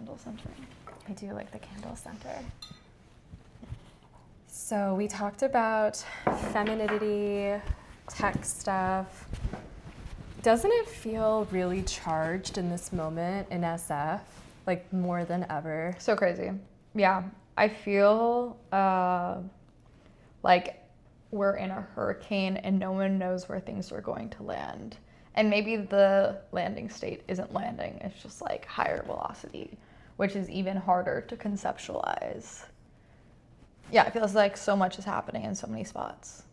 candle centering. I do like the candle center. So we talked about femininity, tech stuff. Doesn't it feel really charged in this moment in SF, like more than ever? So crazy. Yeah, I feel like we're in a hurricane and no one knows where things are going to land. And maybe the landing state isn't landing, it's just like higher velocity, which is even harder to conceptualize. Yeah, it feels like so much is happening in so many spots.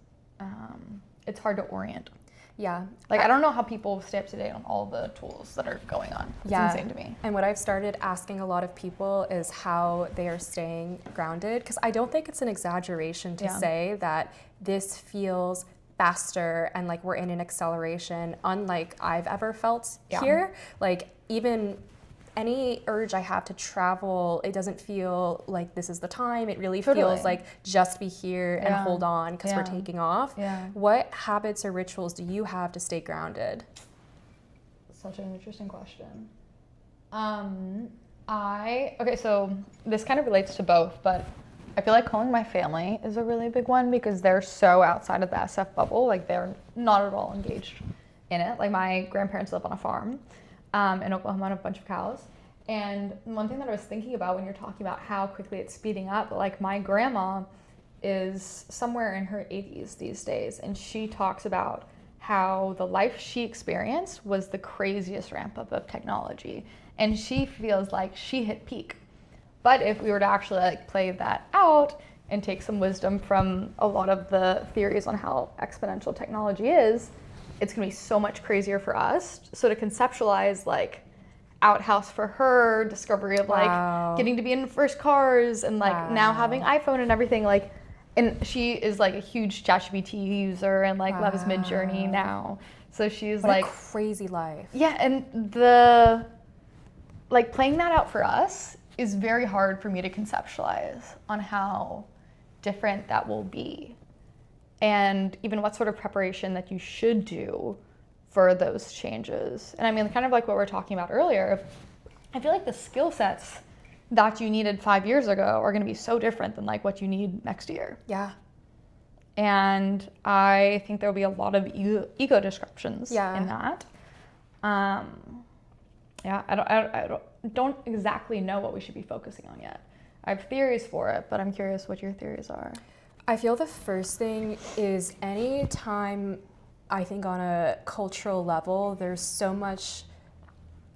It's hard to orient. Yeah. Like, I don't know how people stay up to date on all the tools that are going on. It's insane to me. And what I've started asking a lot of people is how they are staying grounded, because I don't think it's an exaggeration to say that this feels faster and like we're in an acceleration unlike I've ever felt here. Like, even any urge I have to travel, it doesn't feel like this is the time. It really feels like just be here and hold on because we're taking off. What habits or rituals do you have to stay grounded? Such an interesting question. Okay, so this kind of relates to both, but I feel like calling my family is a really big one because they're so outside of the SF bubble. Like, they're not at all engaged in it. Like, my grandparents live on a farm in Oklahoma, and a bunch of cows. And one thing that I was thinking about when you're talking about how quickly it's speeding up, like, my grandma is somewhere in her 80s these days, and she talks about how the life she experienced was the craziest ramp up of technology, and she feels like she hit peak. But if we were to actually like play that out and take some wisdom from a lot of the theories on how exponential technology is, it's gonna be so much crazier for us. So to conceptualize like outhouse for her, discovery of like getting to be in first cars and like now having iPhone and everything, like, and she is like a huge ChatGPT user and like loves Midjourney now. So she's what like a crazy life. Yeah, and the like playing that out for us is very hard for me to conceptualize on how different that will be. And even what sort of preparation that you should do for those changes. And I mean, kind of like what we were talking about earlier, I feel like the skill sets that you needed 5 years ago are gonna be so different than like what you need next year. Yeah. And I think there'll be a lot of ego disruptions in that. I don't exactly know what we should be focusing on yet. I have theories for it, but I'm curious what your theories are. I feel the first thing is any time I think on a cultural level, there's so much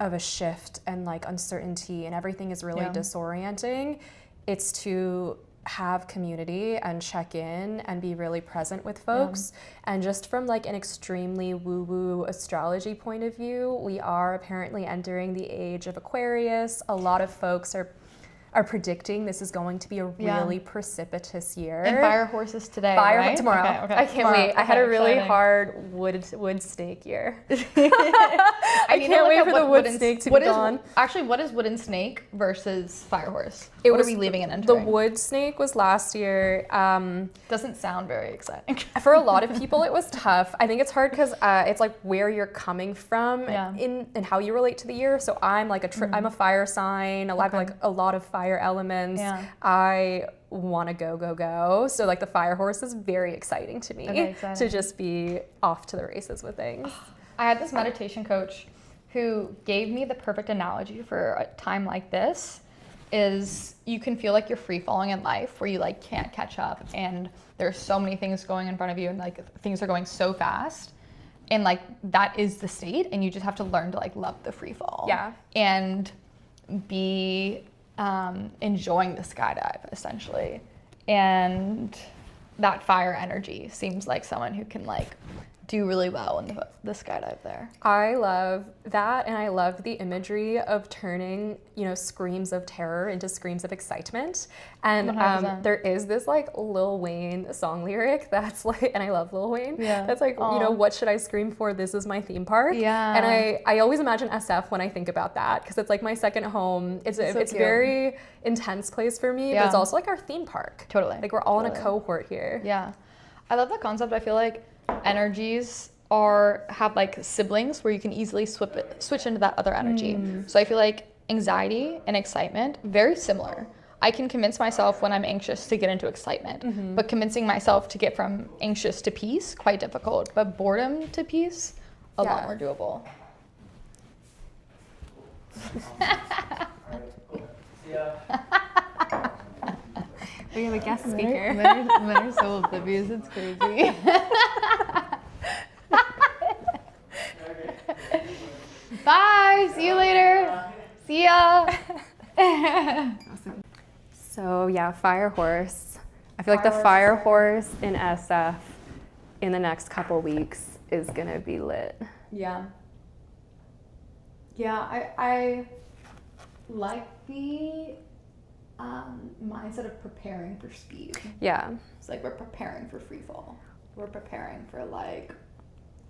of a shift and like uncertainty and everything is really disorienting. It's to have community and check in and be really present with folks. And just from like an extremely woo-woo astrology point of view, we are apparently entering the age of Aquarius. A lot of folks are predicting this is going to be a really precipitous year. And fire horses today, fire right? Tomorrow. Okay. I can't wait. I had a really hard wood snake year. I can't wait for the wood snake to be gone. Actually, what is wooden snake versus fire horse? What are we leaving and The entering? wood snake was last year. Doesn't sound very exciting. For a lot of people, it was tough. I think it's hard because it's like where you're coming from and how you relate to the year. So I'm like I'm a fire sign. I have like a lot of fire elements. I want to go. So like the fire horse is very exciting to me to just be off to the races with things. I had this meditation coach who gave me the perfect analogy for a time like this. Is you can feel like you're free falling in life where you like can't catch up and there's so many things going in front of you and like things are going so fast and like that is the state and you just have to learn to like love the free fall and be enjoying the skydive essentially. And that fire energy seems like someone who can like do really well in the skydive there. I love that, and I love the imagery of turning, screams of terror into screams of excitement. And there is this like Lil Wayne song lyric that's like, and I love Lil Wayne. That's like, what should I scream for? This is my theme park. And I always imagine SF when I think about that because it's like my second home. It's a very intense place for me, but it's also like our theme park. Totally. Like we're all in a cohort here. Yeah, I love that concept. I feel like energies have like siblings where you can easily switch into that other energy. So I feel like anxiety and excitement, very similar. I can convince myself when I'm anxious to get into excitement, but convincing myself to get from anxious to peace, quite difficult. But boredom to peace, a lot more doable. We have a guest speaker. Men are so oblivious, it's crazy. Bye, see you later. See ya. Awesome. So yeah, fire horse. I feel like the fire horse in SF in the next couple weeks is gonna be lit. Yeah. Yeah, I like the mindset of preparing for speed. Yeah. It's like we're preparing for free fall. We're preparing for like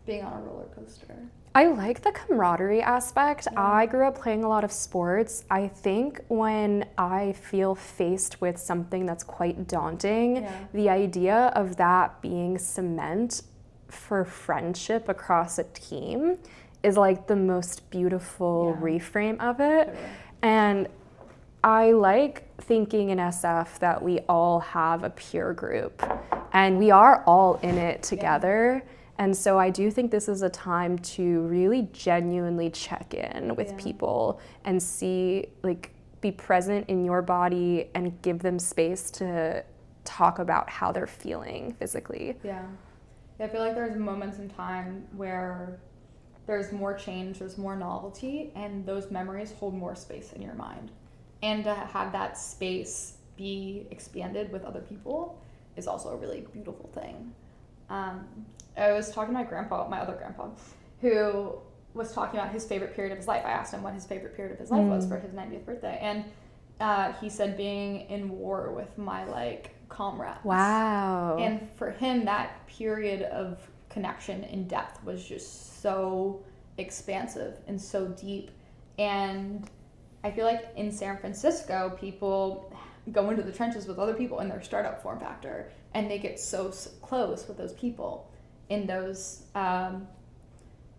being on a roller coaster. I like the camaraderie aspect. Yeah. I grew up playing a lot of sports. I think when I feel faced with something that's quite daunting, the idea of that being cement for friendship across a team is like the most beautiful reframe of it. Totally. And I like thinking in SF that we all have a peer group and we are all in it together. And so I do think this is a time to really genuinely check in with people and see, like, be present in your body and give them space to talk about how they're feeling physically. Yeah, I feel like there's moments in time where there's more change, there's more novelty, and those memories hold more space in your mind. And to have that space be expanded with other people is also a really beautiful thing. I was talking to my grandpa, my other grandpa, who was talking about his favorite period of his life. I asked him what his favorite period of his life was for his 90th birthday. And he said being in war with my, like, comrades. Wow. And for him, that period of connection in depth was just so expansive and so deep. And I feel like in San Francisco, people go into the trenches with other people in their startup form factor, and they get so close with those people in those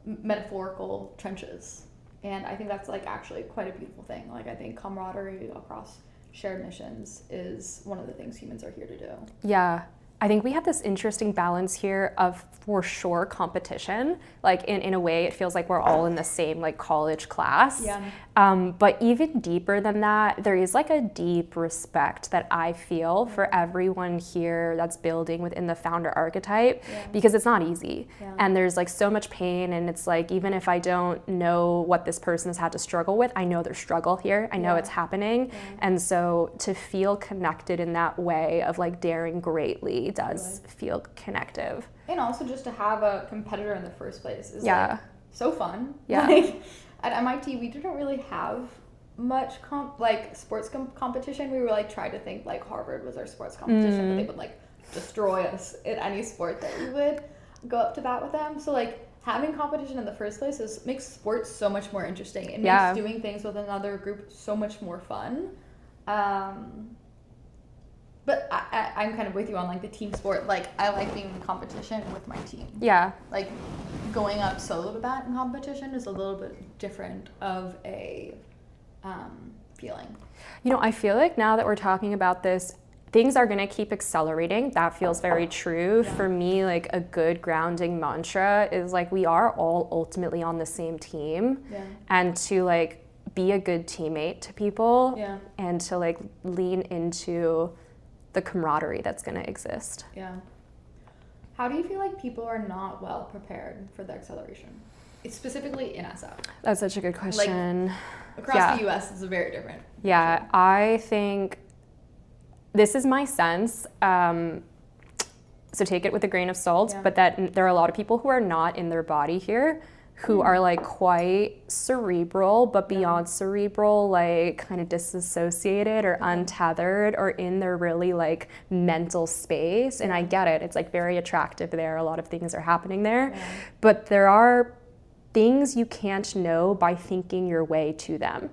metaphorical trenches. And I think that's, like, actually quite a beautiful thing. Like, I think camaraderie across shared missions is one of the things humans are here to do. Yeah. I think we have this interesting balance here of, for sure, competition. Like, in a way, it feels like we're all in the same, like, college class. Yeah. But even deeper than that, there is, like, a deep respect that I feel for everyone here that's building within the founder archetype, because it's not easy. Yeah. And there's, like, so much pain, and it's like, even if I don't know what this person has had to struggle with, I know their struggle here. I know it's happening. Yeah. And so to feel connected in that way of, like, daring greatly does feel connective. And also just to have a competitor in the first place is, like, so fun. Yeah. Like, at MIT, we didn't really have much sports competition. We were, like, trying to think, like, Harvard was our sports competition, but they would, like, destroy us in any sport that we would go up to bat with them. So, like, having competition in the first place makes sports so much more interesting. It makes doing things with another group so much more fun. But I'm kind of with you on, like, the team sport. Like, I like being in competition with my team. Yeah. Like, going up solo to bat in competition is a little bit different of a feeling. You know, I feel like now that we're talking about this, things are going to keep accelerating. That feels very true. Yeah. For me, like, a good grounding mantra is, like, we are all ultimately on the same team. Yeah. And to, like, be a good teammate to people. Yeah. And to, like, lean into the camaraderie that's going to exist. Yeah. How do you feel like people are not well prepared for the acceleration? It's specifically in SF. That's such a good question. Like, across the US, it's a very different. Yeah, picture. I think this is my sense. So take it with a grain of salt, but that there are a lot of people who are not in their body here, who are, like, quite cerebral, but beyond cerebral, like, kind of disassociated or untethered or in their really, like, mental space. And I get it. It's, like, very attractive there. A lot of things are happening there. Yeah. But there are things you can't know by thinking your way to them.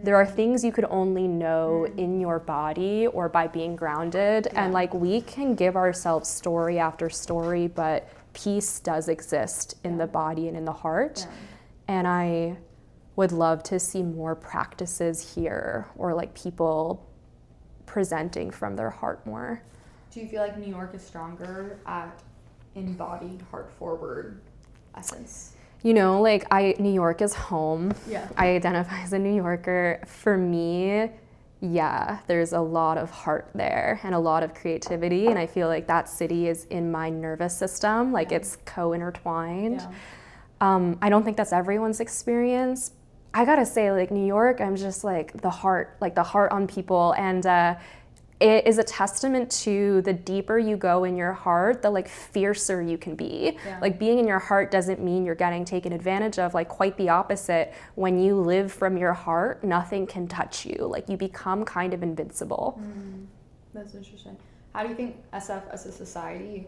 There are things you could only know in your body or by being grounded. And, like, we can give ourselves story after story, but peace does exist in the body and in the heart. And I would love to see more practices here, or like people presenting from their heart more. Do you feel like New York is stronger at embodied heart forward essence? You know, like New York is home. Yeah. I identify as a New Yorker. For me, yeah, there's a lot of heart there and a lot of creativity. And I feel like that city is in my nervous system, like it's co-intertwined. Yeah. I don't think that's everyone's experience. I gotta say, like New York, I'm just like the heart on people. And it is a testament to the deeper you go in your heart, the like fiercer you can be. Yeah. Like being in your heart doesn't mean you're getting taken advantage of, like quite the opposite. When you live from your heart, nothing can touch you. Like you become kind of invincible. That's interesting. How do you think SF as a society,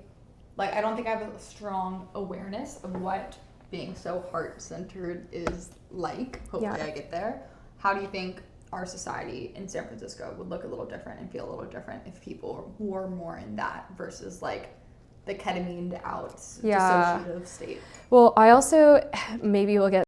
like I don't think I have a strong awareness of what being so heart-centered is like. Hopefully I get there. How do you think our society in San Francisco would look a little different and feel a little different if people were more in that versus like the ketamine out dissociative state? Well, I also, maybe we'll get